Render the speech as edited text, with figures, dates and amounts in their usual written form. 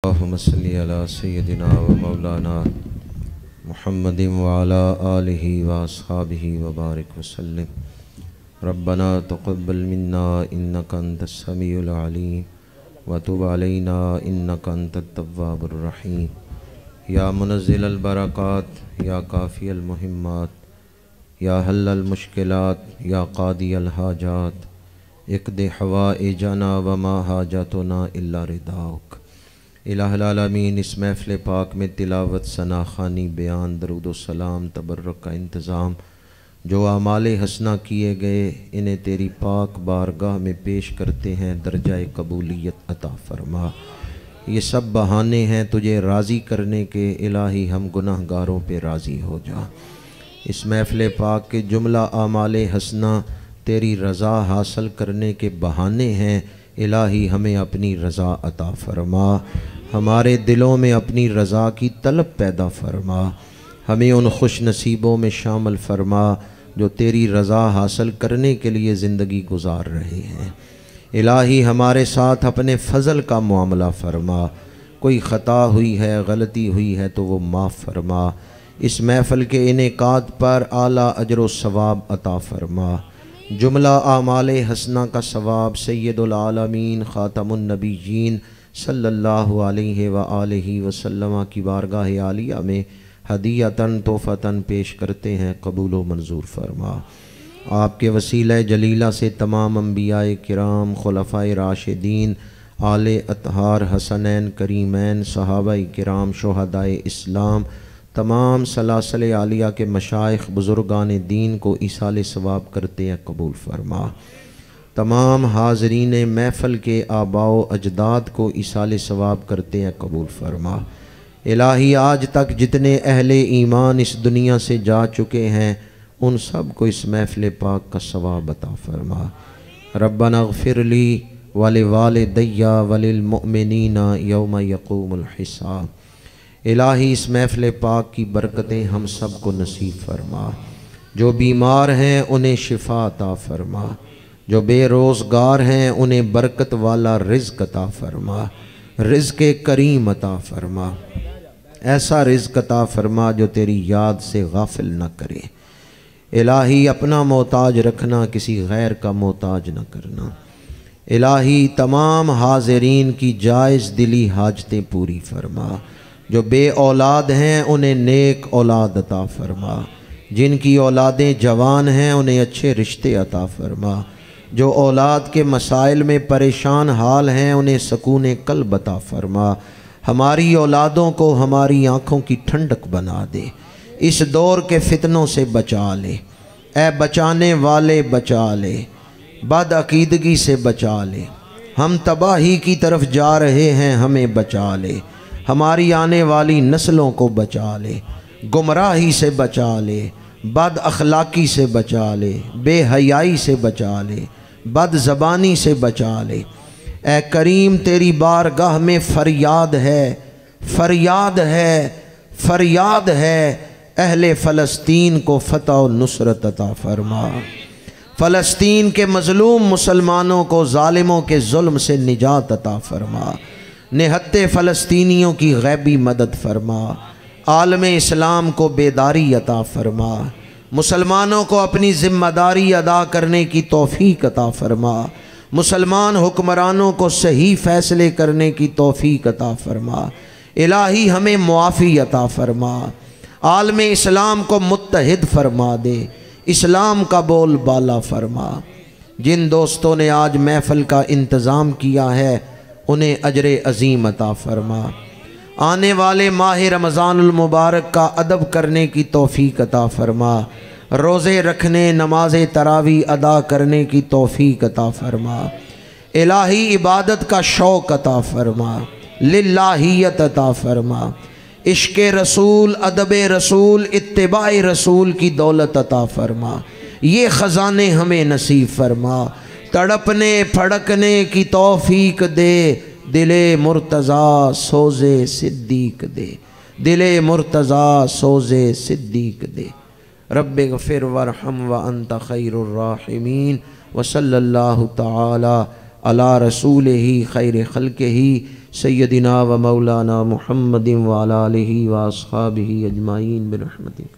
अल्लाहुम्मा सल्ली अला सय्यदिना व मौलाना मुहम्मदिन व अला आलिहि व अस्हाबिहि व बारिक वसल्लिम। रब्बना तक़ब्बल मिन्ना इन्नका अंतस समीउल अलीम व तुब अलैना इन्नका अंतत तव्वाबुर रहीम। या मुनज़्ज़िलल बरकात या काफ़ियल मुहिम्मात या हल्लल मुश्किलात या क़ादियल हाजात इक़्दि हवाइजना व मा हाजतुना इल्ला रिदाउक। इलाहुल आलमीन, इस महफ़िल पाक में तिलावत, सना ख़ानी, बयान, दरूद व सलाम, तबर्रुक का इंतज़ाम, जो आमाले हसना किए गए इन्हें तेरी पाक बारगाह में पेश करते हैं, दर्जाए कबूलियत अता फरमा। ये सब बहाने हैं तुझे राज़ी करने के, इलाही हम गुनाहगारों पे राज़ी हो जा। इस महफ़िल पाक के जुमला आमाले हसना तेरी रज़ा हासिल करने के बहाने हैं, इलाही हमें अपनी रज़ा अता फरमा। हमारे दिलों में अपनी रज़ा की तलब पैदा फरमा। हमें उन खुश नसीबों में शामिल फरमा जो तेरी रज़ा हासिल करने के लिए ज़िंदगी गुजार रहे हैं। इलाही हमारे साथ अपने फ़ज़ल का मामला फरमा। कोई ख़ता हुई है, गलती हुई है तो वो माफ़ फरमा। इस महफ़िल के इनेकाद पर आला अजर व सवाब अता फरमा। जुमला आमाले हसना का सवाब सय्यदुल आलमीन ख़ातमुन नबिय्यीन सल्लल्लाहु अलैहि व आलिहि वसल्लम की बारगाह आलिया में हदीयतन तोहफ़तन पेश करते हैं, कबूल व मंजूर फरमा। आपके वसीला जलीला से तमाम अंबियाए किराम, खुलफ़ाए राशिदीन, आले अतहार, हसनैन करीमैन, सहाबाए किराम, शुहदाए इस्लाम, तमाम सलासल आलिया के मशाइख बुज़ुर्गान दीन को इसाले सवाब करते हैं, कबूल फरमा। तमाम हाज़रीन महफ़िल के आबाओ अजदाद को इसाले सवाब करते हैं, कबूल फरमा। इलाही आज तक जितने अहले ईमान इस दुनिया से जा चुके हैं उन सब को इस महफ़िल पाक का सवाब अता फरमा। रब्बना ग़फ़िरली वलिवालिदैया वलिल मुअमिनीना यौम यक़ूमुल हिसाब। इलाही इस महफ़िल पाक की बरकतें हम सब को नसीब फरमा। जो बीमार हैं उन्हें शिफा अता फरमा। जो बेरोज़गार हैं उन्हें बरकत वाला रिज़्क़ अता फरमा। रिज़्क़ करीम अता फरमा। ऐसा रिज़्क़ अता फरमा जो तेरी याद से गाफिल न करे। इलाही अपना मोहताज रखना, किसी गैर का मोहताज न करना। इलाही तमाम हाज़रीन की जायज़ दिली हाजतें पूरी फरमा। जो बे औलाद हैं उन्हें नेक औलाद अता फरमा। जिनकी औलादें जवान हैं उन्हें अच्छे रिश्ते अता फरमा। जो औलाद के मसाइल में परेशान हाल हैं उन्हें सकून क़ल्ब अता फरमा। हमारी औलादों को हमारी आँखों की ठंडक बना दे। इस दौर के फितनों से बचा ले, ए बचाने वाले बचा ले। बदअकीदगी से बचा ले। हम तबाही की तरफ जा रहे हैं, हमें बचा ले। हमारी आने वाली नस्लों को बचा ले। गुमराही से बचा ले, बद अखलाक़ी से बचा ले, बेहयाई से बचा ले, बद ज़बानी से बचा ले। ए करीम तेरी बारगाह में फ़रियाद है, फ़रियाद है, फ़रियाद है। अहले फ़लस्तीन को फ़तह और नुसरत अता फरमा। फ़लस्तीन के मज़लूम मुसलमानों को ज़ालिमों के जुल्म से निजात अता फरमा। निहत्ते फ़लस्तीनियों की गैबी मदद फरमा। आलमे इस्लाम को बेदारी अता फरमा। मुसलमानों को अपनी ज़िम्मेदारी अदा करने की तौफ़ीक अता फरमा। मुसलमान हुक्मरानों को सही फ़ैसले करने की तौफ़ीक अता फरमा। इलाही हमें मुआफ़ी अता फरमा। आलमे इस्लाम को मुत्तहिद फरमा दे। इस्लाम का बोल बाला फरमा। जिन दोस्तों ने आज महफ़िल का इंतज़ाम किया है उन्हें अजरे अज़ीम अता फरमा। आने वाले माह रमज़ानुल मुबारक का अदब करने की तौफ़ीक अता फरमा। रोज़े रखने, नमाज़ तरावी अदा करने की तौफ़ीक अता फरमा। इलाही इबादत का शौक़ अता फरमा। लिल्लाहियत अता फरमा। इश्क़ रसूल, अदब रसूल, इत्तिबाए रसूल की दौलत अता फरमा। ये ख़ज़ाने हमें नसीब फरमा। तड़पने फड़कने की तौफ़ीक दे। दिले मुर्तज़ा सोज़े सिद्दीक दे। दिले मुर्तज़ा सोज़े सिद्दीक दे। रब्बि ग़फ़िर वरहम व अंत खैरुर राहिमीन। व सल्लल्लाहु तआला अला रसूलिही खैर खल्क़िही सय्यदिना व मौलाना मुहम्मदिन व अला आलिहि व अस्हाबिहि अजमाइन बिरहमतिक।